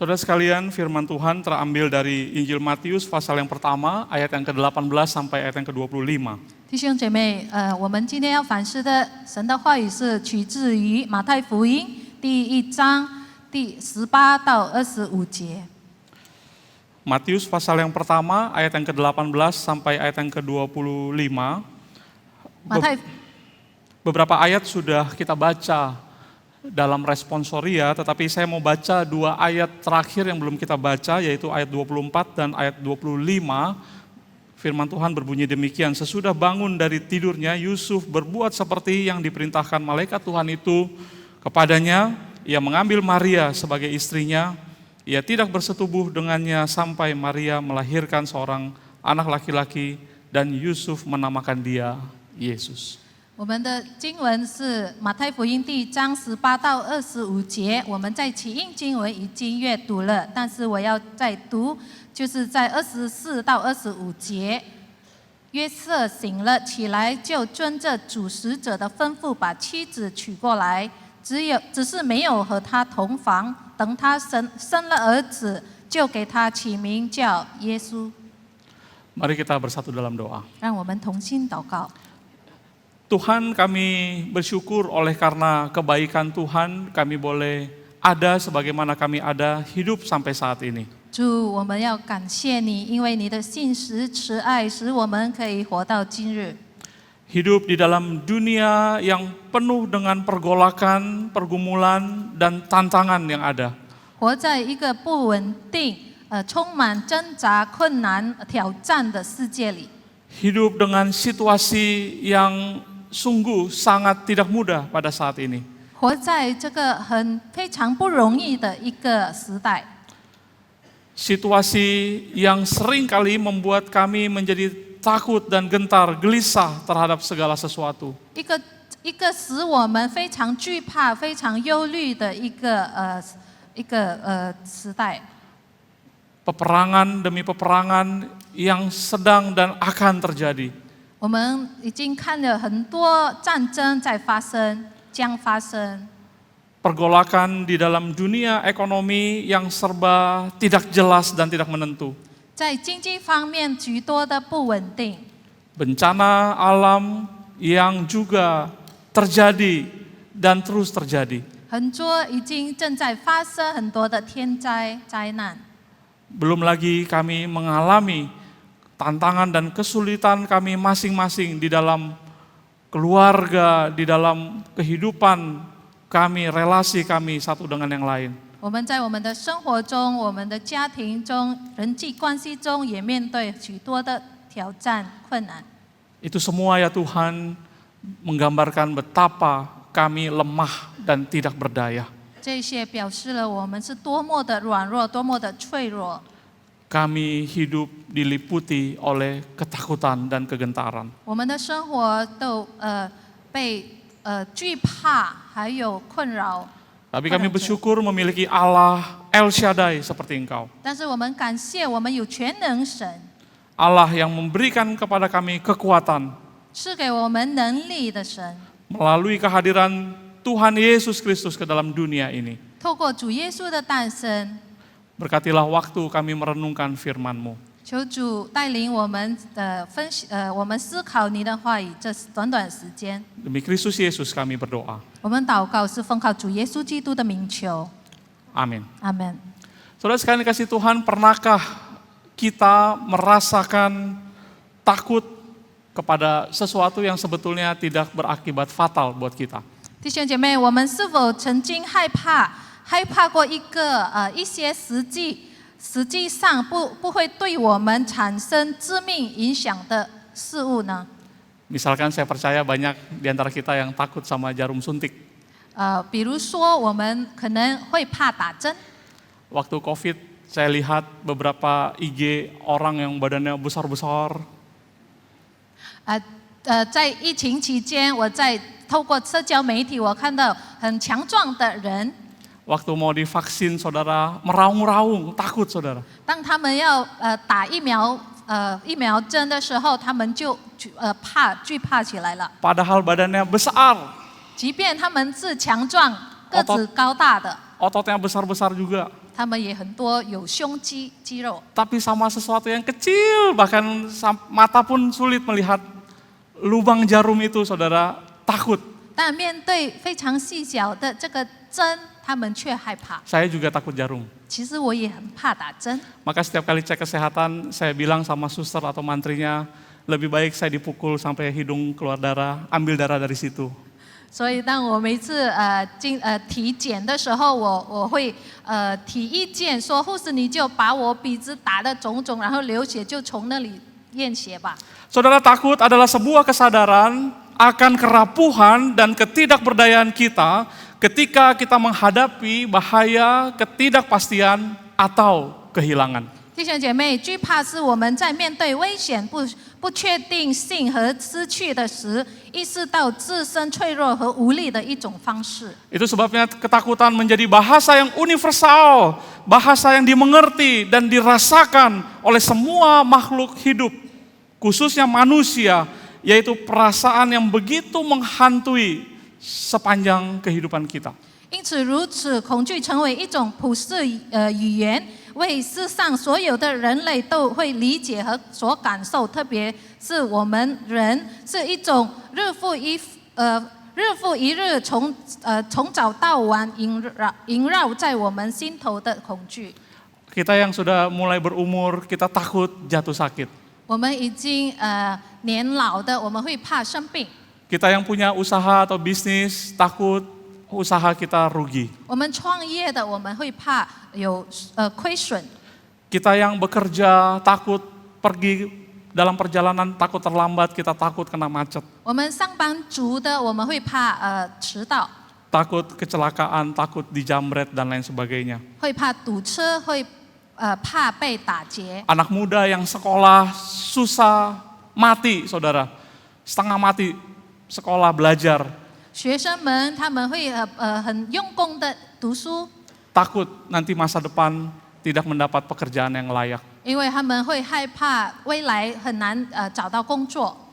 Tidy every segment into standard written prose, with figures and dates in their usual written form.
Saudara sekalian, firman Tuhan terambil dari Injil Matius pasal yang pertama, ayat yang ke-18 sampai ayat yang ke-25. 弟兄姐妹，我们今天要反思的神的话语是取自于马太福音第1章第18到25节。 Matius pasal yang pertama, ayat yang ke-18 sampai ayat yang ke-25. 马太 Beberapa ayat sudah kita baca dalam responsoria, tetapi saya mau baca 2 ayat terakhir yang belum kita baca, yaitu ayat 24 dan ayat 25. Firman Tuhan berbunyi demikian, sesudah bangun dari tidurnya, Yusuf berbuat seperti yang diperintahkan malaikat Tuhan itu kepadanya. Ia mengambil Maria sebagai istrinya, ia tidak bersetubuh dengannya sampai Maria melahirkan seorang anak laki-laki dan Yusuf menamakan dia Yesus. 我们的经文是马太福音第1章18到25节，我们在起印经文已经阅读了，但是我要再读，就是在24到25节。约瑟醒了起来，就遵着主使者的吩咐，把妻子娶过来，只是没有和他同房。等他生了儿子，就给他起名叫耶稣。 Mari kita bersatu dalam doa. 让我们同心祷告。 Tuhan, kami bersyukur oleh karena kebaikan Tuhan, kami boleh ada sebagaimana kami ada hidup sampai saat ini. 主，我们要感谢你，因为你的信实慈爱，使我们可以活到今日。 Hidup di dalam dunia yang penuh dengan pergolakan, pergumulan, dan tantangan yang ada. 活在一个不稳定、充满挣扎、困难、挑战的世界里。 Hidup dengan situasi yang sungguh sangat tidak mudah pada saat ini. 活在这个非常不容易的一个时代。 Situasi yang sering kali membuat kami menjadi takut dan gentar, gelisah terhadap segala sesuatu. 一个使我们非常惧怕、非常忧虑的一个时代。 Peperangan demi peperangan yang sedang dan akan terjadi. 我们已经看了很多战争在发生，将发生。 Pergolakan di dalam dunia ekonomi yang serba tidak jelas dan tidak menentu. 在经济方面，许多的不稳定。 Bencana alam yang juga terjadi dan terus terjadi. 很多已经正在发生很多的天灾灾难。 Belum lagi kami mengalami tantangan dan kesulitan kami masing-masing di dalam keluarga, di dalam kehidupan kami, relasi kami satu dengan yang lain. 我们在我们的生活中、我们的家庭中、人际关系中，也面对许多的挑战、困难。 Itu semua ya Tuhan menggambarkan betapa kami lemah dan tidak berdaya. 这些表示了我们是多么的软弱，多么的脆弱。 Kami hidup diliputi oleh ketakutan dan kegentaran. 我们的生活都被惧怕，还有困扰。 Tapi kami bersyukur memiliki Allah El Shaddai seperti Engkau. 但是我们感谢我们有全能神， Allah yang memberikan kepada kami kekuatan 赐给我们能力的神， melalui kehadiran Tuhan Yesus Kristus ke dalam dunia ini. 透过主耶稣的诞生， Berkatilah waktu kami merenungkan firman-Mu. 求主带领我们我们思考你的话语，这短短时间， Demi Kristus Yesus kami berdoa. 我们祷告是奉靠主耶稣基督的名求， Amin. 阿门。 Saudara sekalian kasih Tuhan, pernahkah kita merasakan takut kepada sesuatu yang sebetulnya tidak berakibat fatal buat kita? 弟兄姐妹，我们是否曾经害怕过一些实际上不会对我们产生致命影响的事物呢？ Misalkan saya percaya banyak di antara kita yang takut sama jarum suntik. 比如说我们可能会怕打针。 Waktu COVID saya lihat beberapa IG orang yang badannya besar-besar. 在疫情期间，我在透过社交媒体，我看到很强壮的人。 Waktu mau divaksin, saudara meraung-raung, takut saudara. 当他们要打疫苗针的时候，他们就惧怕起来了。 Padahal badannya besar, 即便他们是强壮、个子高大的， ototnya besar-besar juga. 他们也很多有胸肌肌肉， Tapi sama sesuatu yang kecil, bahkan mata pun sulit melihat lubang jarum itu, saudara, takut. 但面对非常细小的这个针，他们却害怕。 Saya juga takut jarum. 其实我也很怕打针， Maka setiap kali cek kesehatan, saya bilang sama suster atau mantrinya, lebih baik saya dipukul sampai hidung keluar darah, ambil darah dari situ. 所以当我每次体检的时候，我会提意见说，护士你就把我鼻子打得肿肿，然后流血就从那里验血吧。 Saudara, takut adalah sebuah kesadaran akan kerapuhan dan ketidakberdayaan kita ketika kita menghadapi bahaya, ketidakpastian atau kehilangan. 弟兄姐妹，惧怕是我们在面对危险、不确定性和失去的时，意识到自身脆弱和无力的一种方式。 Itu sebabnya ketakutan menjadi bahasa yang universal, bahasa yang dimengerti dan dirasakan oleh semua makhluk hidup, khususnya manusia, yaitu perasaan yang begitu menghantui sepanjang kehidupan kita. 因此，如此恐惧成为一种普世语言，为世上所有的人类都会理解和所感受，特别是我们人，是一种日复一日从早到晚萦绕在我们心头的恐惧。 Kita yang sudah mulai berumur, kita takut jatuh sakit. 我们已经年老的，我们会怕生病； Kita yang punya usaha atau bisnis, takut usaha kita rugi. 我们创业的，我们会怕有亏损； Kita yang bekerja, takut pergi dalam perjalanan, takut terlambat, kita takut kena macet. 我们上班族的，我们会怕迟到， Takut kecelakaan, takut dijamret dan lain sebagainya. 会怕堵车，会怕被打劫。 Anak muda yang sekolah susah mati, saudara. Setengah mati sekolah belajar. 学生们他们会很用功的读书， Takut nanti masa depan tidak mendapat pekerjaan yang layak. 因为他们会害怕未来很难找到工作。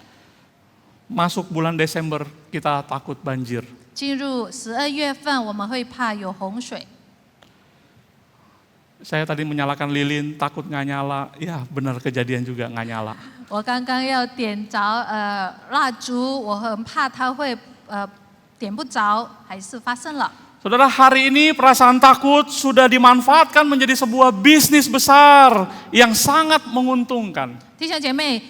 Masuk bulan Desember, kita takut banjir. 进入12月份，我们会怕有洪水。 Saya tadi menyalakan lilin, takut nggak nyala. Ya benar, kejadian juga nggak nyala. 我刚刚要点着蜡烛，我很怕它会点不着，还是发生了。 Saudara, hari ini perasaan takut sudah dimanfaatkan menjadi sebuah bisnis besar yang sangat menguntungkan. 弟兄姐妹，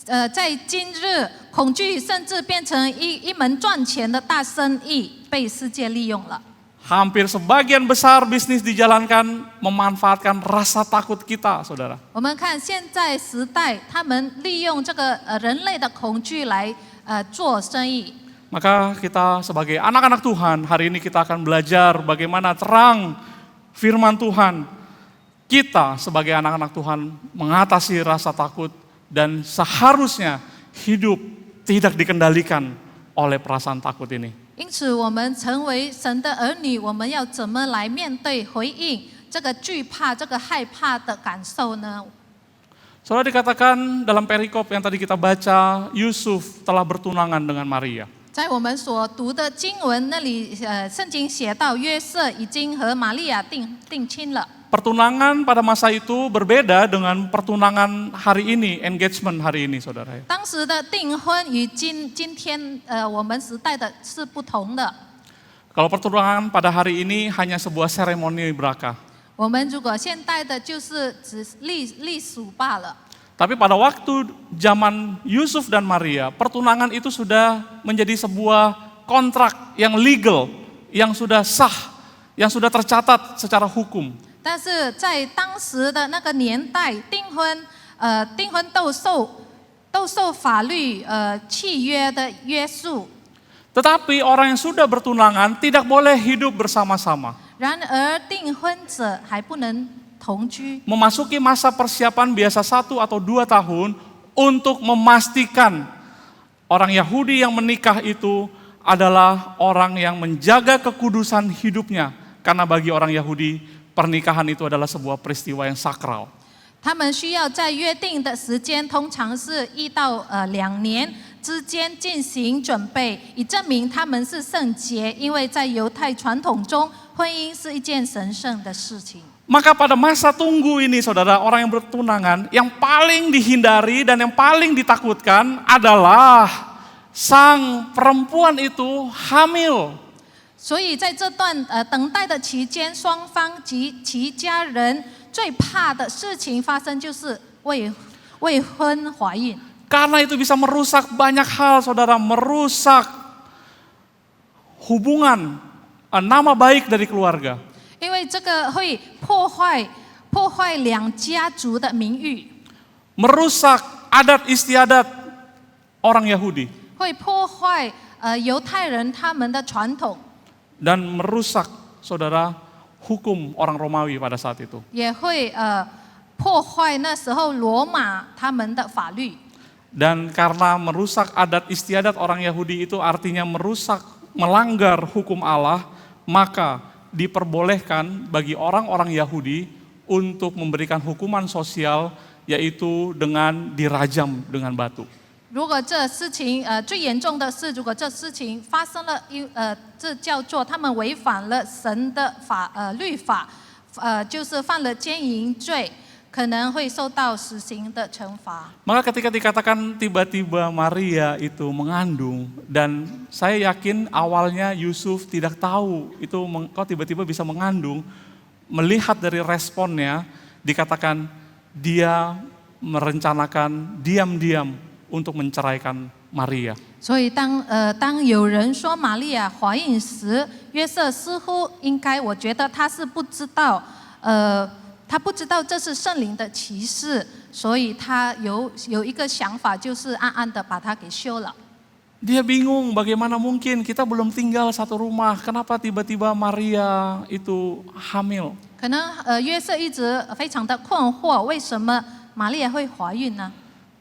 在今日，恐惧甚至变成一门赚钱的大生意，被世界利用了。 Hampir sebagian besar bisnis dijalankan memanfaatkan rasa takut kita, saudara. 我们看现在时代，他们利用这个人类的恐惧来做生意。 Maka kita sebagai anak-anak Tuhan, hari ini kita akan belajar bagaimana terang firman Tuhan. Kita sebagai anak-anak Tuhan mengatasi rasa takut dan seharusnya hidup tidak dikendalikan oleh perasaan takut ini. 因此，我们成为神的儿女，我们要怎么来面对、回应这个惧怕、这个害怕的感受呢？ Saudara, dikatakan dalam perikop yang tadi kita baca, Yusuf telah bertunangan dengan Maria. 在我们所读的经文那里，圣经写到约瑟已经和玛利亚定亲了。 Pertunangan pada masa itu berbeda dengan pertunangan hari ini, engagement hari ini, saudara. 当时的订婚与今天我们时代的是不同的。 Kalau pertunangan pada hari ini hanya sebuah seremoni beraka. 我们如果现代的就是只隶属罢了。 Tapi pada waktu zaman Yusuf dan Maria, pertunangan itu sudah menjadi sebuah kontrak yang legal, yang sudah sah, yang sudah tercatat secara hukum. 但是在当时的那个年代，订婚都受法律契约的约束。 Tetapi orang yang sudah bertunangan tidak boleh hidup bersama-sama. 然而订婚者还不能同居。 Memasuki masa persiapan biasa 1 atau 2 tahun untuk memastikan orang Yahudi yang menikah itu adalah orang yang menjaga kekudusan hidupnya. Karena bagi orang Yahudi, pernikahan itu adalah sebuah peristiwa yang sakral. 他们需要在约定的时间，通常是1到2年之间进行准备，以证明他们是圣洁。因为在犹太传统中，婚姻是一件神圣的事情。Maka pada masa tunggu ini saudara, orang yang bertunangan, yang paling dihindari dan yang paling ditakutkan adalah sang perempuan itu hamil. 所以在这段等待的期间，双方及其家人最怕的事情发生就是未婚怀孕。 Karena itu bisa merusak banyak hal saudara, merusak hubungan, nama baik dari keluarga. 因为这个会破坏两家族的名誉， Merusak adat istiadat orang Yahudi. 会破坏犹太人他们的传统， Dan merusak saudara hukum orang Romawi pada saat itu. 也会破坏那时候罗马他们的法律。 Dan karena merusak adat istiadat orang Yahudi itu artinya merusak, melanggar hukum Allah, maka diperbolehkan bagi orang-orang Yahudi untuk memberikan hukuman sosial, yaitu dengan dirajam dengan batu. 如果这事情最严重的是，如果这事情发生了，这叫做他们违反了神的律法，就是犯了奸淫罪，可能会受到死刑的惩罚。 Maka ketika dikatakan tiba-tiba Maria itu mengandung, dan saya yakin awalnya Yusuf tidak tahu itu kok tiba-tiba bisa mengandung, melihat dari responnya dikatakan dia merencanakan diam-diam untuk menceraikan Maria. 所以当有人说玛利亚怀孕时，约瑟似乎应该，我觉得他是不知道，他不知道这是圣灵的启示，所以他有一个想法，就是暗暗的把他给休了。 Dia bingung bagaimana mungkin kita belum tinggal satu rumah, kenapa tiba-tiba Maria itu hamil. 可能约瑟一直非常的困惑，为什么玛利亚会怀孕呢？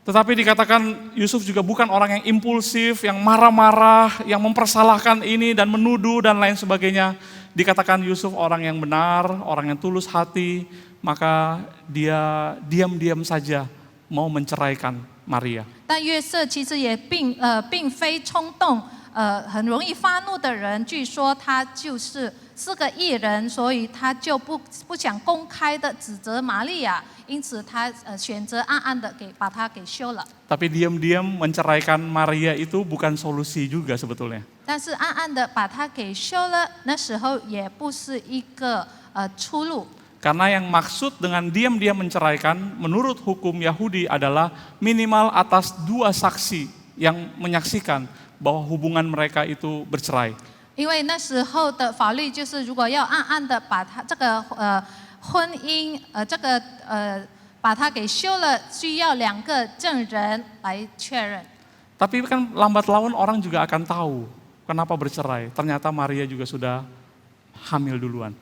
Tetapi dikatakan Yusuf juga bukan orang yang impulsif, yang marah-marah, yang mempersalahkan ini dan menuduh dan lain sebagainya. Dikatakan Yusuf orang yang benar, orang yang tulus hati, maka dia diam-diam saja mau menceraikan Maria. 但约瑟其实也并非冲动，很容易发怒的人。据说他是个义人，所以他就不想公开的指责玛利亚，因此他选择暗暗的把她给休了。 Tapi diam-diam menceraikan Maria itu bukan solusi juga sebetulnya. 但是暗暗的把她给休了，那时候也不是一个出路。 Karena yang maksud dengan diam-diam menceraikan menurut hukum Yahudi adalah minimal atas 2 saksi yang menyaksikan bahwa hubungan mereka itu bercerai. 因为那时候的法律就是，如果要暗暗的把他这个婚姻把他给休了，需要2个证人来确认。 Tapi kan lambat laun orang juga akan tahu kenapa bercerai. Ternyata Maria juga sudah hamil duluan.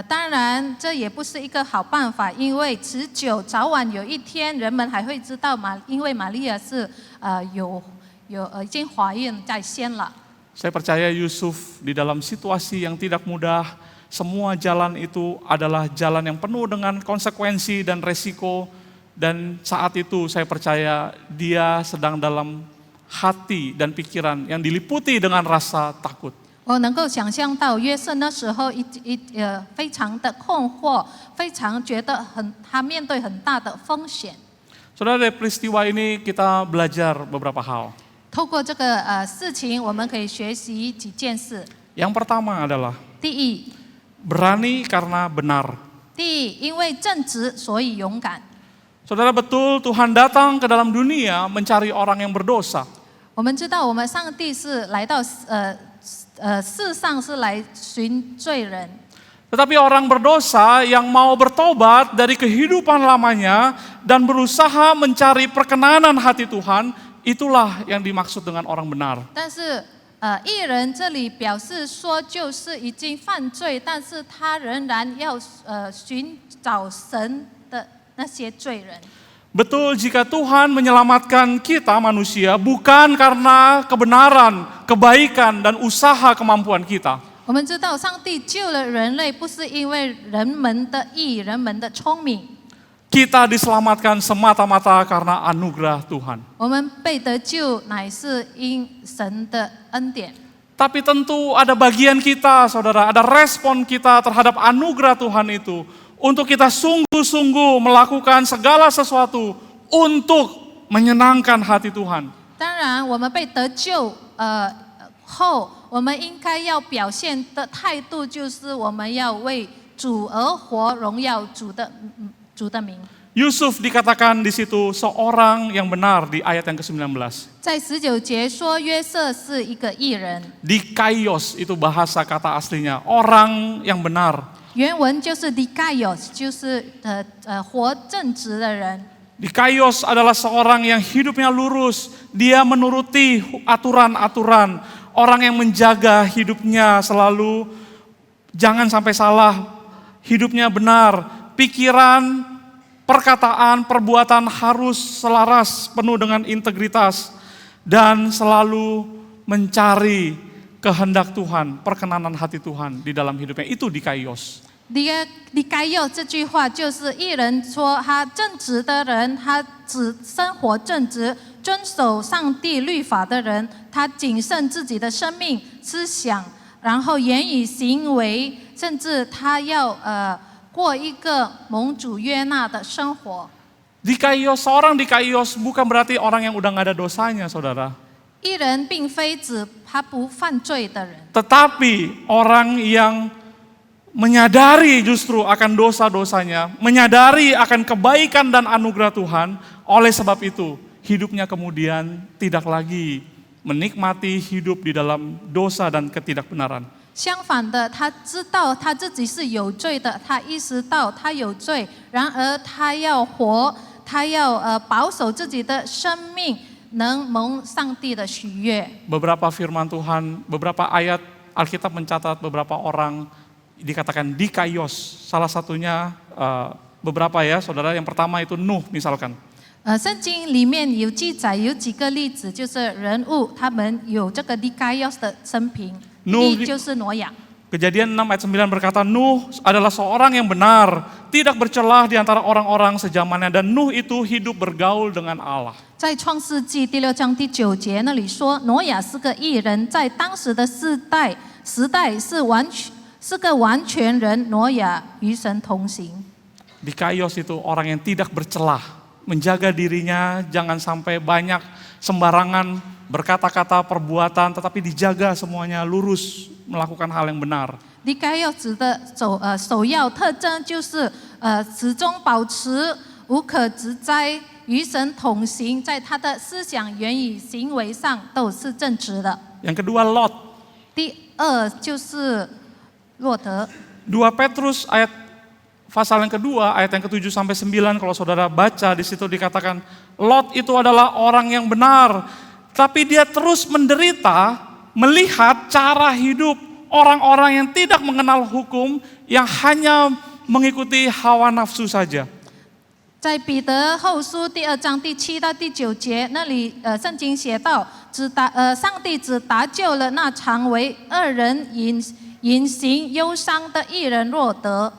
当然这也不是一个好办法，因为持久早晚有一天人们还会知道因为玛利亚是已经怀孕在先了。 Saya percaya Yusuf di dalam situasi yang tidak mudah, semua jalan itu adalah jalan yang penuh dengan konsekuensi dan resiko. Dan saat itu saya percaya dia sedang dalam hati dan pikiran yang diliputi dengan rasa takut. 我能够想象到约瑟那时候非常的困惑，非常觉得他面对很大的风险。 Saudara, dari peristiwa ini kita belajar beberapa hal. 透过这个事情，我们可以学习几件事。 Yang pertama adalah 第一， berani karena benar. 因为正直，所以勇敢。 Saudara, betul Tuhan datang ke dalam dunia mencari orang yang berdosa. 我们知道，我们上帝是来到世上是来寻罪人。 Tetapi orang berdosa yang mau bertobat dari kehidupan lamanya dan berusaha mencari perkenanan hati Tuhan, itulah yang dimaksud dengan orang benar. 但是义人这里表示说，就是已经犯罪，但是他仍然要寻找神的那些罪人。 Betul, jika Tuhan menyelamatkan kita manusia bukan karena kebenaran, kebaikan, dan usaha kemampuan kita. 我们知道，上帝救了人类，不是因为人们的义、人们的聪明。 Kita diselamatkan semata-mata karena anugerah Tuhan. 我们被得救，乃是因神的恩典。 Tapi tentu ada bagian kita, saudara, ada respon kita terhadap anugerah Tuhan itu untuk kita sungguh-sungguh melakukan segala sesuatu untuk menyenangkan hati Tuhan. 当然，我们被得救后，我们应该要表现的态度就是我们要为主而活，荣耀主的名。 Yusuf dikatakan di situ seorang yang benar di ayat yang ke-19. 在19节说约瑟是一个义人， Dikaios itu bahasa kata aslinya, orang yang benar. 原文就是 dikaios， 就是活正直的人。 Dikaios adalah seorang yang hidupnya lurus, dia menuruti aturan-aturan, orang yang menjaga hidupnya selalu jangan sampai salah, hidupnya benar, pikiran, perkataan, perbuatan harus selaras, penuh dengan integritas, dan selalu mencari kehendak Tuhan, perkenanan hati Tuhan di dalam hidupnya. Itu dikaios. dikaios 这句话就是义人说他正直的人，他只生活正直，遵守上帝律法的人，他谨慎自己的生命思想，然后言语行为，甚至他要过一个蒙主悦纳的生活。 Dikaios, seorang dikaios bukan berarti orang yang udah gak ada dosanya, saudara. 义人并非指他不犯罪的人， Tetapi orang yang menyadari justru akan dosa-dosanya, menyadari akan kebaikan dan anugerah Tuhan, oleh sebab itu hidupnya kemudian tidak lagi menikmati hidup di dalam dosa dan ketidakbenaran. 相反的，他知道他自己是有罪的，他意识到他有罪，然而他要活，他要保守自己的生命，能蒙上帝的喜悦。 Beberapa firman Tuhan, beberapa ayat Alkitab mencatat beberapa orang dikatakan dikaios. Salah satunya beberapa ya, saudara. Yang pertama itu Nuh misalkan. 圣经里面有记载有几个例子，就是人物他们有这个 dikaios 的生平。第一就是挪亚。 Kejadian 6 ayat 9 berkata Nuh adalah seorang yang benar, tidak bercelah di antara orang-orang sejamannya, dan Nuh itu hidup bergaul dengan Allah. 在创世纪第6章第9节那里说，挪亚是个义人，在当时的时代是个完全人，挪亚与神同行。 Dikaios itu orang yang tidak bercelah, menjaga dirinya jangan sampai banyak sembarangan berkata-kata perbuatan, tetapi dijaga semuanya lurus melakukan hal yang benar. dikaios 指的首要特征就是始终保持无可指摘，与神同行，在他的思想、言语、行为上都是正直的。 Yang kedua Lot. 第二就是洛德。 2 Petrus ayat pasal yang kedua, ayat yang ke-7 sampai 9, kalau saudara baca di situ dikatakan Lot itu adalah orang yang benar, tapi dia terus menderita melihat cara hidup orang-orang yang tidak mengenal hukum, yang hanya mengikuti hawa nafsu saja. 在彼得后书第2章第7到第9节那里，圣经写道，上帝只搭救了那常为恶人隐形忧伤的义人洛德。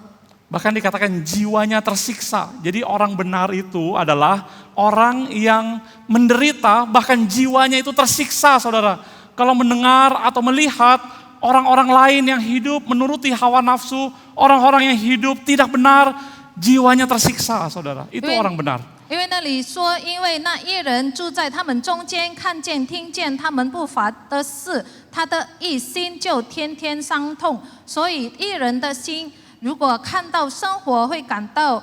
Bahkan dikatakan jiwanya tersiksa. Jadi orang benar itu adalah orang yang menderita, bahkan jiwanya itu tersiksa, saudara. Kalau mendengar atau melihat orang-orang lain yang hidup menuruti hawa nafsu, orang-orang yang hidup tidak benar, jiwanya tersiksa, saudara. Itu orang benar. 因为那里说，因为那义人住在他们中间，看见听见他们不法的事，他的一心就天天伤痛。所以义人的心，如果看到生活会看到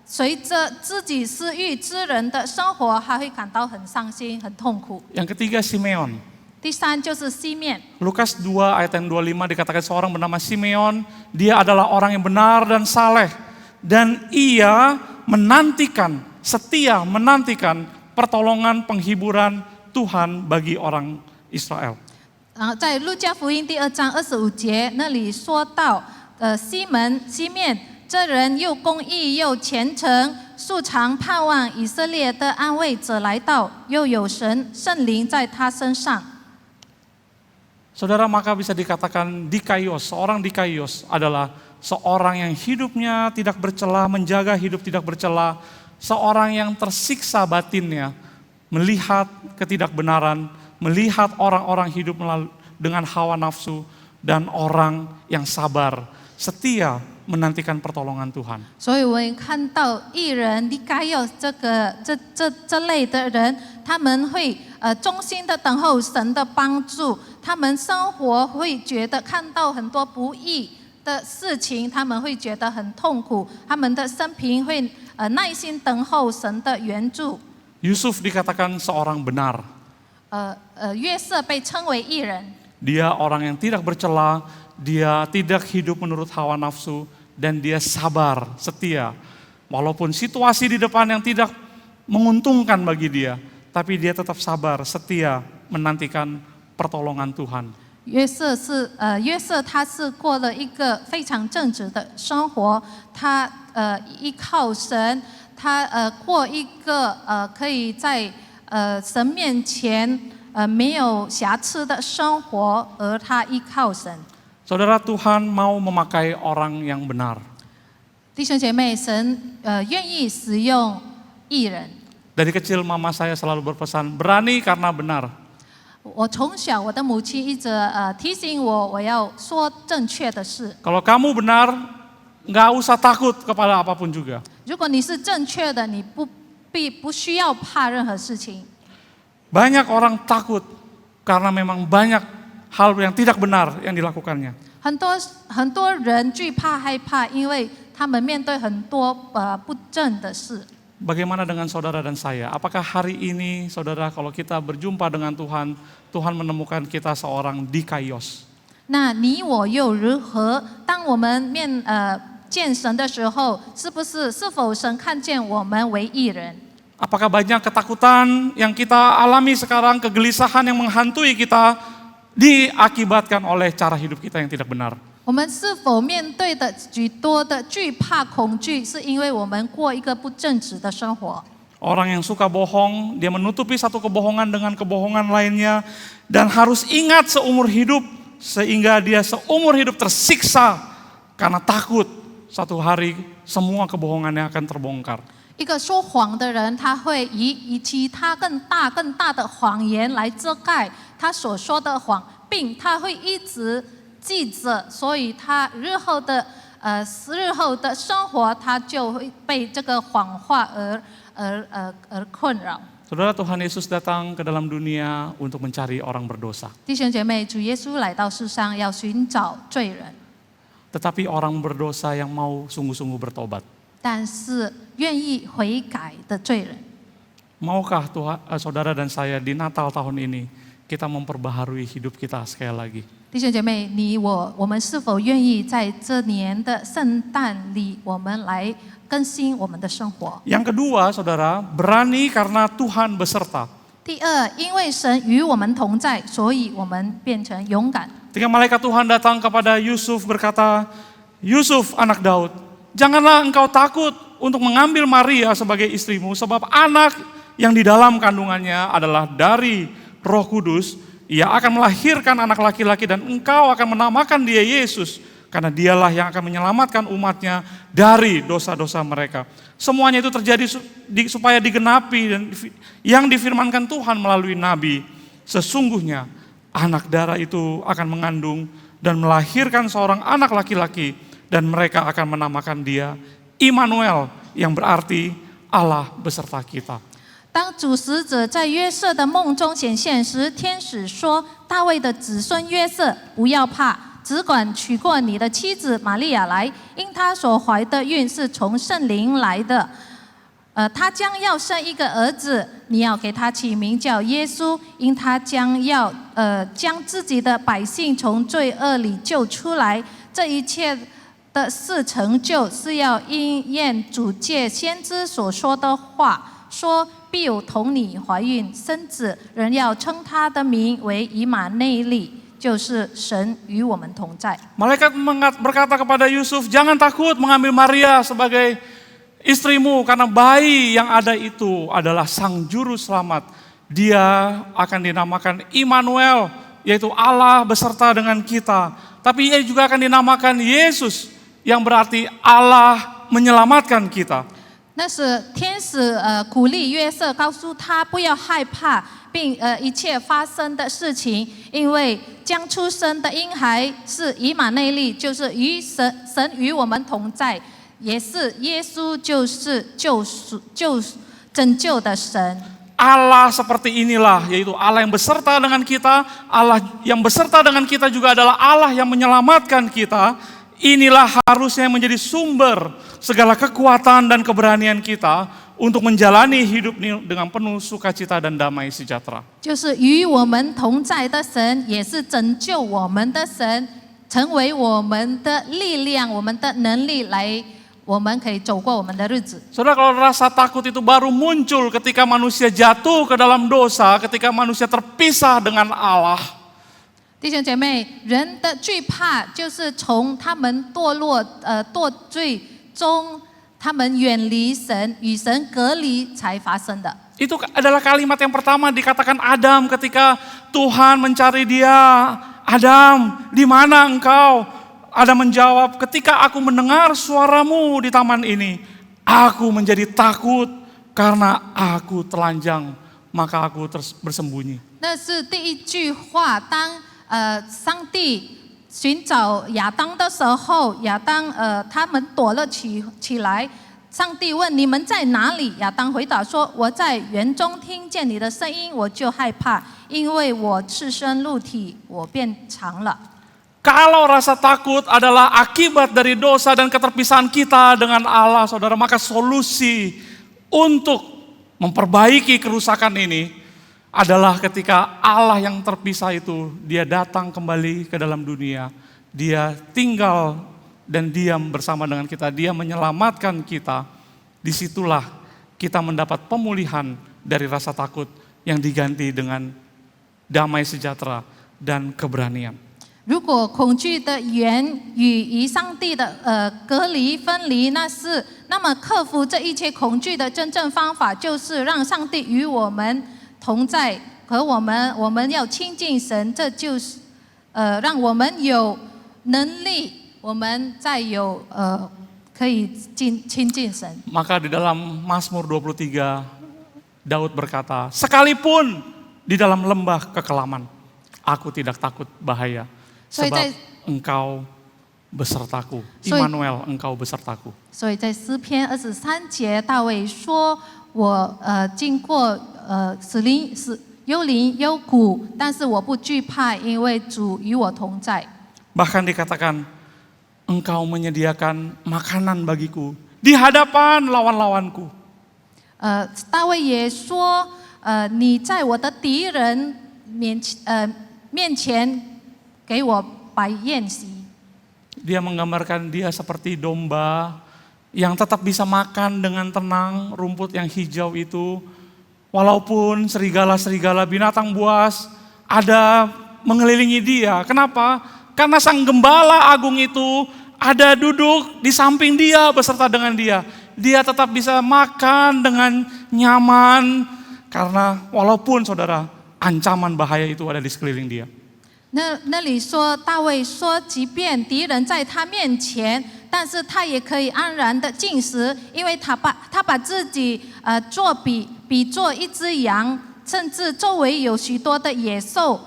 随着自己私欲之人的生活，他会感到很伤心、很痛苦。 Yang ketiga Simeon. 第三就是西面， Lukas 2 ayat yang 25 dikatakan seorang bernama Simeon, dia adalah orang yang benar dan saleh, dan ia setia menantikan pertolongan penghiburan Tuhan bagi orang Israel. 然后在路加福音第2章25节那里说到，西面这人又公义又虔诚，素常盼望以色列的安慰者来到，又有圣灵在他身上。 Saudara, maka bisa dikatakan dikaios, seorang dikaios adalah seorang yang hidupnya tidak bercela, menjaga hidup tidak bercela, seorang yang tersiksa batinnya, melihat ketidakbenaran, melihat orang-orang hidup dengan hawa nafsu, dan orang yang sabar, setia menantikan pertolongan Tuhan. 所以我们看到义人利该有这类的人，他们会忠心的等候神的帮助，他们生活会觉得看到很多不义的事情，他们会觉得很痛苦，他们的生平会耐心等候神的援助。 Yusuf dikatakan seorang benar. 约瑟被称为义人， Dia orang yang tidak bercela, dia tidak hidup menurut hawa nafsu, dan dia sabar, setia. Walaupun situasi di depan yang tidak menguntungkan bagi dia, tapi dia tetap sabar, setia, menantikan pertolongan Tuhan. 约瑟他是过了一个非常正直的生活，他依靠神，他过一个可以在神面前没有瑕疵的生活，而他依靠神。 Saudara, Tuhan mau memakai orang yang benar. 弟兄姐妹，神愿意使用义人。 Dari kecil mama saya selalu berpesan, berani karena benar. 我从小，我的母亲一直提醒我，我要说正确的事。 Kalau kamu benar, nggak usah takut kepada apapun juga. 如果你是正确的，你不需要怕任何事情。 Banyak orang takut karena memang banyak hal yang tidak benar yang dilakukannya. 很多人惧怕害怕，因为他们面对很多不正的事。 Bagaimana dengan saudara dan saya? Apakah hari ini saudara kalau kita berjumpa dengan Tuhan, Tuhan menemukan kita seorang dikaios? 那你我又如何？当我们见神的时候，是否神看见我们为义人？ Apakah banyak ketakutan yang kita alami sekarang, kegelisahan yang menghantui kita diakibatkan oleh cara hidup kita yang tidak benar? 我们是否面对的许多的惧怕、恐惧，是因为我们过一个不正直的生活？ Orang yang suka bohong, dia menutupi satu kebohongan dengan kebohongan lainnya dan harus ingat seumur hidup sehingga dia seumur hidup tersiksa karena takut satu hari semua kebohongannya akan terbongkar. 一个说谎的人，他会以其他更大的谎言来遮盖他所说的谎，并他会一直记着，所以他日后的生活，他就会被这个谎话而困扰。 Saudara, Tuhan Yesus datang ke dalam dunia untuk mencari orang berdosa. 弟兄姐妹，主耶稣来到世上要寻找罪人， Tetapi orang berdosa yang mau sungguh-sungguh bertobat. 但是愿意悔改的罪人。 Maukah saudara dan saya di Natal tahun ini kita memperbaharui hidup kita sekali lagi? 弟兄姐妹，你我们是否愿意在这年的圣诞里，我们来更新我们的生活？ Yang kedua, saudara, berani karena Tuhan beserta. 第二，因为神与我们同在，所以我们变成勇敢。 Ketika malaikat Tuhan datang kepada Yusuf berkata, Yusuf anak Daud, janganlah engkau takut untuk mengambil Maria sebagai istrimu, sebab anak yang di dalam kandungannya adalah dari Roh Kudus. Ia akan melahirkan anak laki-laki dan engkau akan menamakan dia Yesus, karena dialah yang akan menyelamatkan umatnya dari dosa-dosa mereka. Semuanya itu terjadi supaya digenapi dan yang difirmankan Tuhan melalui nabi. Sesungguhnya anak darah itu akan mengandung dan melahirkan seorang anak laki-laki, dan mereka akan menamakan dia Immanuel, yang berarti Allah beserta kita. 当主使者在约瑟的梦中显现时，天使说：“大卫的子孙约瑟，不要怕，只管娶过你的妻子玛利亚来，因她所怀的孕是从圣灵来的。她将要生一个儿子，你要给他起名叫耶稣，因他将要将自己的百姓从罪恶里救出来。这一切的事成就，是要应验主借先知所说的话，说。” 必有童女怀孕生子，人要称他的名为以马内利，就是神与我们同在。 Malaikat berkata kepada Yusuf, jangan takut mengambil Maria sebagai istrimu, karena bayi yang ada itu adalah sang juru selamat. Dia akan dinamakan Immanuel, yaitu Allah beserta dengan kita. Tapi ia juga akan dinamakan Yesus, yang berarti Allah menyelamatkan kita. 那是天使鼓励约瑟，告诉他不要害怕，并一切发生的事情，因为将出生的婴孩是以马内利，就是神与我们同在，也是耶稣就是拯救的神。Allah seperti inilah, yaitu Allah yang beserta dengan kita. Allah yang beserta dengan kita juga adalah Allah yang menyelamatkan kita. Inilah harusnya menjadi sumber segala kekuatan dan keberanian kita untuk menjalani hidup dengan penuh sukacita dan damai sejahtera. 就是与我们同在的神，也是拯救我们的神，成为我们的力量，我们的能力来。我们可以走过我们的日子。 Saudara, kalau rasa takut itu baru muncul ketika manusia jatuh ke dalam dosa, ketika manusia terpisah dengan Allah. 弟兄姐妹，人的惧怕就是从他们堕罪中，他们远离神，与神隔离才发生的。 Itu adalah kalimat yang pertama dikatakan Adam ketika Tuhan mencari dia. Adam, di mana engkau? Adam menjawab, ketika aku mendengar suaramu di taman ini, aku menjadi takut karena aku telanjang, maka aku bersembunyi. 那是第一句话。当上帝寻找亚当的时候，亚当他们躲了起来。上帝问你们在哪里？亚当回答说：我在园中听见你的声音，我就害怕，因为我赤身露体，我变长了。 Kalau rasa takut adalah akibat dari dosa dan keterpisahan kita dengan Allah, saudara, maka solusi untuk memperbaiki kerusakan ini adalah ketika Allah yang terpisah itu, dia datang kembali ke dalam dunia, dia tinggal dan diam bersama dengan kita, dia menyelamatkan kita. Disitulah kita mendapat pemulihan dari rasa takut yang diganti dengan damai sejahtera dan keberanian. 如果恐惧的源与上帝的隔离分离，那么克服这一切恐惧的真正方法，就是让上帝与我们同在，和我们要亲近神，这就是让我们有能力，我们再有可以亲近神。 Maka di dalam Mazmur 23, Daud berkata, sekalipun di dalam lembah kekelaman, aku tidak takut bahaya. Sebab engkau besertaku, Immanuel, engkau besertaku. 所以在诗篇23节，大卫说：“我经过幽林幽谷，但是我不惧怕，因为主与我同在。” Bahkan dikatakan, engkau menyediakan makanan bagiku di hadapan lawan-lawanku. 大卫也说：“你在我的敌人面前。” 给我摆宴席。 Dia menggambarkan dia seperti domba yang tetap bisa makan dengan tenang rumput yang hijau itu. Walaupun serigala-serigala binatang buas ada mengelilingi dia. Kenapa? Karena sang gembala agung itu ada duduk di samping dia beserta dengan dia. Dia tetap bisa makan dengan nyaman karena walaupun saudara ancaman bahaya itu ada di sekeliling dia. 那里说，大卫说，即便敌人在他面前，但是他也可以安然的进食，因为他把自己比作一只羊，甚至周围有许多的野兽，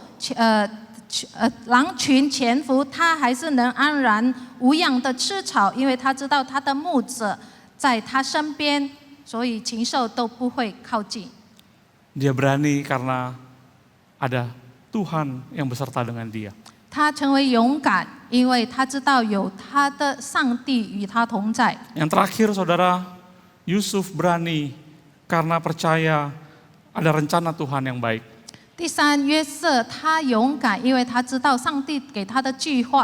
狼群潜伏，他还是能安然无恙的吃草，因为他知道他的牧者在他身边，所以禽兽都不会靠近。 Dia berani karena ada Tuhan yang beserta dengan dia. 他成为勇敢，因为他知道有他的上帝与他同在。 Yang terakhir saudara, Yusuf berani karena percaya ada rencana Tuhan yang baik. 第三，约瑟他勇敢，因为他知道上帝给他的计划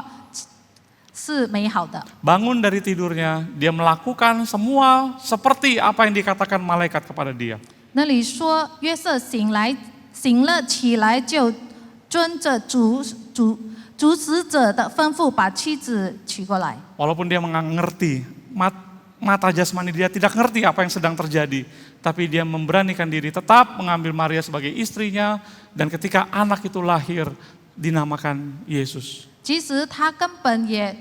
是美好的。 Bangun dari tidurnya, dia melakukan semua seperti apa yang dikatakan malaikat kepada dia. 那里说，约瑟醒了起来，就遵着主使者的吩咐，把妻子娶过来。 Walaupun dia mengerti, mata jasmani dia tidak ngerti apa yang sedang terjadi. Tapi dia memberanikan diri tetap mengambil Maria sebagai istrinya. Dan ketika anak itu lahir, dinamakan Yesus. 其实他根本也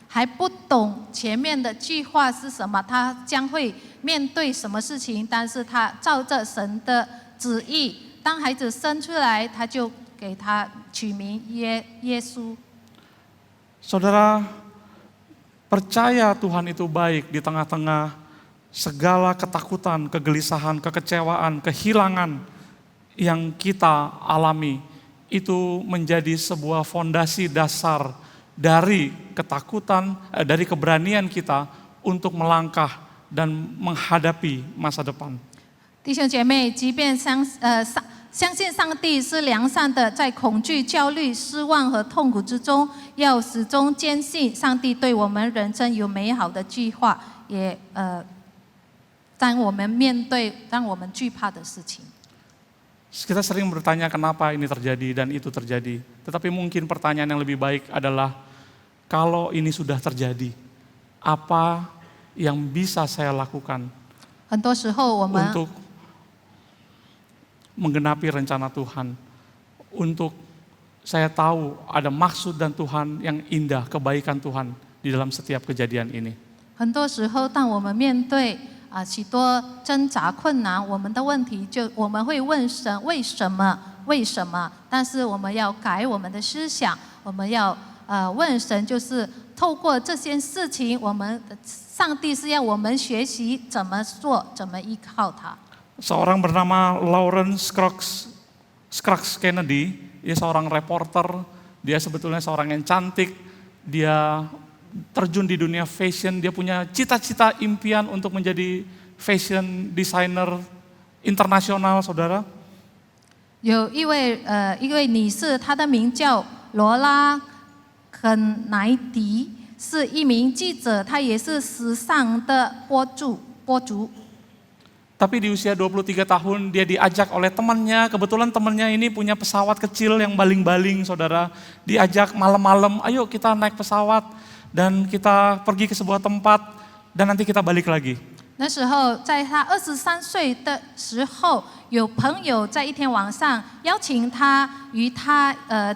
还不懂前面的计划是什么，他将会面对什么事情，但是他照着神的旨意，当孩子生出来，他就给他取名耶稣。 Saudara, percaya Tuhan itu baik di tengah-tengah segala ketakutan, kegelisahan, kekecewaan, kehilangan yang kita alami. Itu menjadi sebuah fondasi dasar dari ketakutan, dari keberanian kita untuk melangkah dan menghadapi masa depan. 弟兄姐妹，即便相信上帝是良善的，在恐惧、焦虑、失望和痛苦之中，要始终坚信上帝对我们人生有美好的计划，也当我们面对让我们惧怕的事情。 Kita sering bertanya kenapa ini terjadi dan itu terjadi. Tetapi mungkin pertanyaan yang lebih baik adalah, kalau ini sudah terjadi, apa yang bisa saya lakukan 很多时候我们 untuk menggenapi rencana Tuhan, untuk saya tahu ada maksud dan Tuhan yang indah, kebaikan Tuhan di dalam setiap kejadian ini. 很多时候，当我们面对许多挣扎困难，我们的问题我们会问神为什么？为什么？但是我们要改我们的思想，我们要问神，就是透过这些事情，上帝是要我们学习怎么做，怎么依靠他。 Seorang bernama Lawrence Scruggs Kennedy, dia seorang reporter, dia sebetulnya seorang yang cantik, dia terjun di dunia fashion, dia punya cita-cita impian untuk menjadi fashion designer internasional, saudara. 有一位女士，她的名叫罗拉肯奈迪，是一名记者，她也是时尚的博主。 Tapi di usia 23 tahun dia diajak oleh temannya, kebetulan temannya ini punya pesawat kecil yang baling-baling, saudara. Diajak malam-malam, ayo kita naik pesawat dan kita pergi ke sebuah tempat dan nanti kita balik lagi. 那时候，在他23岁的时候，有朋友在一天晚上邀请他与他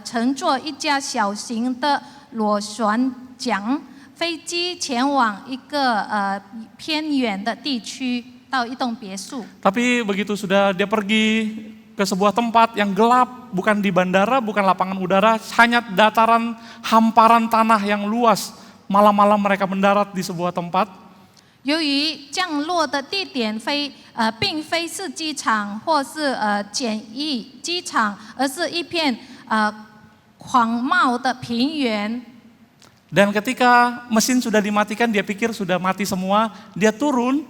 乘坐一架小型的螺旋桨飞机前往一个偏远的地区。 到一栋别墅。 Tapi begitu sudah dia pergi ke sebuah tempat yang gelap, bukan di bandara, bukan lapangan udara, hanya dataran hamparan tanah yang luas. Malam-malam mereka mendarat di sebuah tempat. 由于降落的地点并非是机场或是简易机场，而是一片广袤的平原。 Dan ketika mesin sudah dimatikan, dia pikir sudah mati semua, dia turun.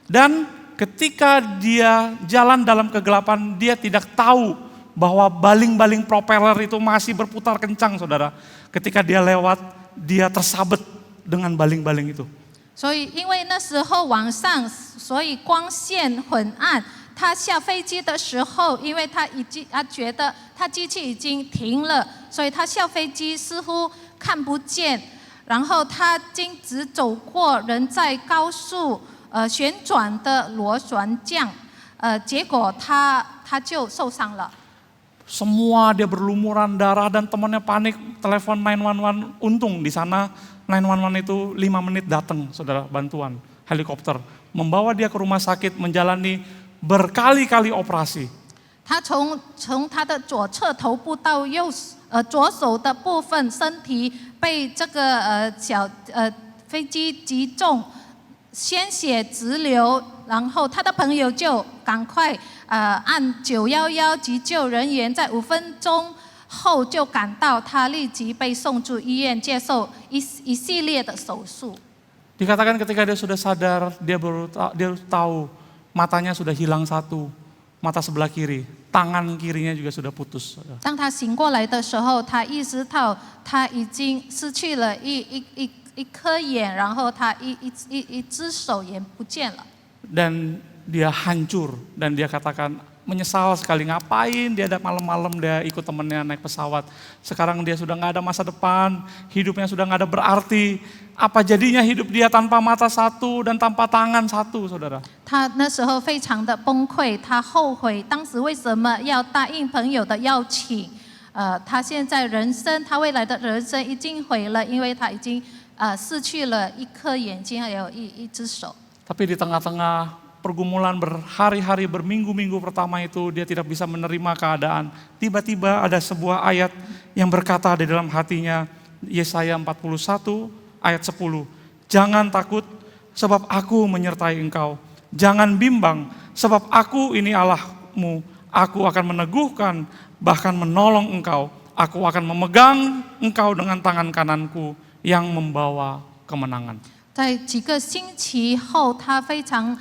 Dan ketika dia jalan dalam kegelapan, dia tidak tahu bahwa baling-baling propeller itu masih berputar kencang, saudara. Ketika dia lewat, dia tersabet dengan baling-baling itu. 所以，因为那时候晚上，所以光线昏暗。他下飞机的时候，因为他觉得他机器已经停了，所以他下飞机似乎看不见。然后他直走过人在高速。 旋转的螺旋桨，结果他就受伤了。 Semua dia berlumuran darah dan temannya panik, telepon 911. Untung di sana 911 itu 5 menit datang, saudara, bantuan helikopter membawa dia ke rumah sakit, menjalani berkali-kali operasi. 他从他的左侧头部到左手的部分身体被这个飞机击中。 鲜血直流，然后他的朋友就赶快按911急救人员，在5分钟后就赶到，他立即被送入医院接受一系列的手术。 Dikatakan ketika dia sudah sadar, dia tahu matanya sudah hilang satu, mata sebelah kiri, tangan kirinya juga sudah putus. 当他醒过来的时候，他意识到他已经失去了一颗眼，然后他一只手也不见了。 Dan dia hancur dan dia katakan menyesal sekali, ngapain dia ada malam-malam dia ikut temennya naik pesawat. Sekarang dia sudah nggak ada masa depan, hidupnya sudah nggak ada berarti. Apa jadinya hidup dia tanpa mata satu dan tanpa tangan satu, saudara? 他那时候非常的崩溃，他后悔当时为什么要答应朋友的邀请。他现在他未来的人生已经毁了，因为他已经失去了一颗眼睛，还有一只手。 Tapi di tengah-tengah pergumulan berhari-hari, berminggu-minggu pertama itu dia tidak bisa menerima keadaan. Tiba-tiba ada sebuah ayat yang berkata di dalam hatinya, Yesaya 41 ayat 10. Jangan takut sebab aku menyertai engkau. Jangan bimbang sebab aku ini Allahmu. Aku akan meneguhkan bahkan menolong engkau. Aku akan memegang engkau dengan tangan kananku yang membawa kemenangan. 在几个星期后，他非常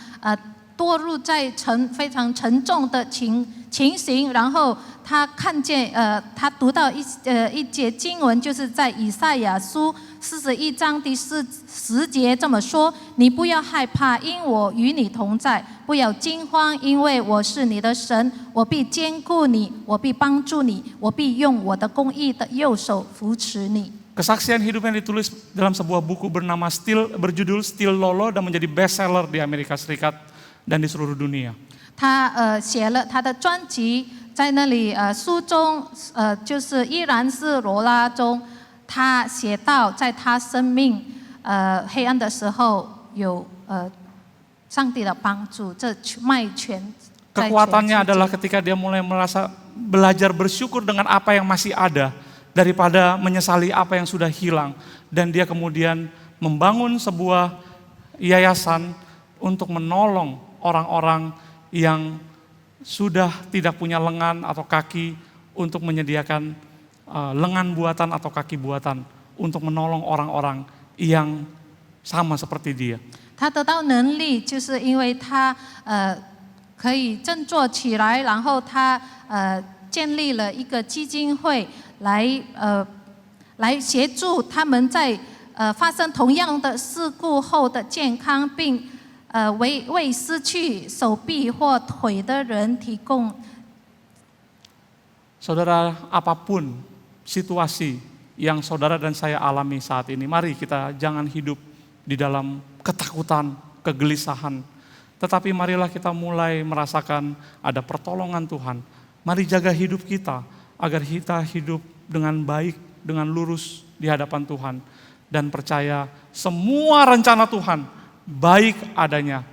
堕入在非常沉重的情形，然后他看见他读到一节经文，就是在以赛亚书41章第10节这么说：你不要害怕，因我与你同在；不要惊慌，因为我是你的神，我必坚固你，我必帮助你，我必用我的公义的右手扶持你。 Kesaksian hidup yang ditulis dalam sebuah buku berjudul Still Lolo dan menjadi bestseller di Amerika Serikat dan di seluruh dunia. 他写了他的专辑，在那里书中就是依然是罗拉中，他写到在他生命黑暗的时候有上帝的帮助，这卖全。 Kekuatannya adalah ketika dia mulai merasa belajar bersyukur dengan apa yang masih ada daripada menyesali apa yang sudah hilang, dan dia kemudian membangun sebuah yayasan untuk menolong orang-orang yang sudah tidak punya lengan atau kaki, untuk menyediakan lengan buatan atau kaki buatan untuk menolong orang-orang yang sama seperti dia. 他得到能力，就是因为他可以振作起来，然后他建立了一个基金会来协助他们在发生同样的事故后的健康，并为失去手臂或腿的人提供。 Saudara, apapun situasi yang saudara dan saya alami saat ini, mari kita jangan hidup di dalam ketakutan, kegelisahan. Tetapi marilah kita mulai merasakan ada pertolongan Tuhan. Mari jaga hidup kita agar kita hidup dengan baik, dengan lurus di hadapan Tuhan. Dan percaya semua rencana Tuhan baik adanya.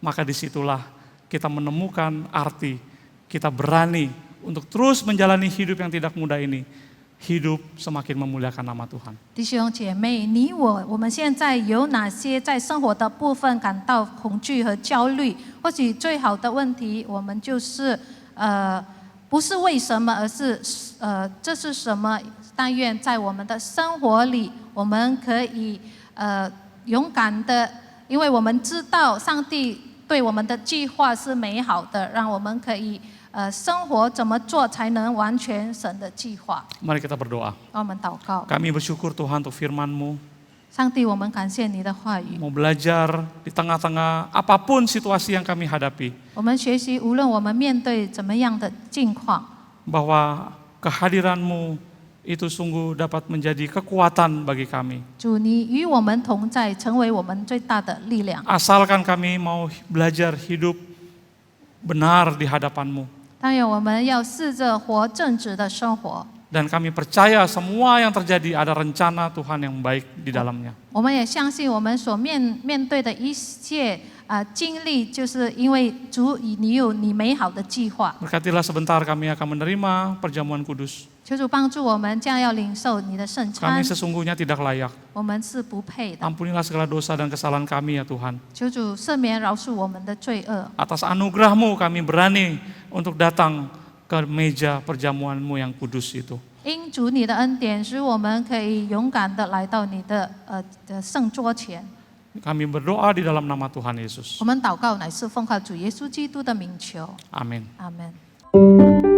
Maka disitulah kita menemukan arti, kita berani untuk terus menjalani hidup yang tidak mudah ini. Hidup semakin memuliakan nama Tuhan. 弟兄姐妹，你我们现在有哪些在生活的部分感到恐惧和焦虑？或许最好的问题，我们就是不是为什么，而是这是什么？但愿在我们的生活里，我们可以勇敢的，因为我们知道上帝对我们的计划是美好的，让我们可以。 生活怎么做才能完全神的计划？ Mari kita berdoa. 让我们祷告。 Kami bersyukur Tuhan untuk firman-Mu. 上帝，我们感谢你的话语。 Mau belajar di tengah-tengah apapun situasi yang kami hadapi. 我们学习，无论我们面对怎么样的境况， Bahwa kehadiran-Mu itu sungguh dapat menjadi kekuatan bagi kami. 主你与我们同在，成为我们最大的力量。 Asalkan kami mau belajar hidup benar di hadapan-Mu. 但愿我们要试着活正直的生活。 Dan kami percaya semua yang terjadi ada rencana Tuhan yang baik di dalamnya. 我们也相信我们所面对的一切经历，就是因为主你有你美好的计划。 Berkatilah sebentar kami akan menerima perjamuan kudus. 求主帮助我们，将要领受你的圣餐 Kami。sesungguhnya tidak layak. 我们是不配的， Ampunilah segala dosa dan kesalahan kami ya Tuhan. 求主赦免饶恕我们的罪恶。 Atas anugerah-Mu kami berani untuk datang ke meja perjamuan-Mu yang kudus itu. 因主你的恩典，使我们可以勇敢的来到你的圣桌前。 Kami berdoa di dalam nama Tuhan Yesus. 我们祷告乃是奉靠主耶稣基督的名求， Amin. 阿门。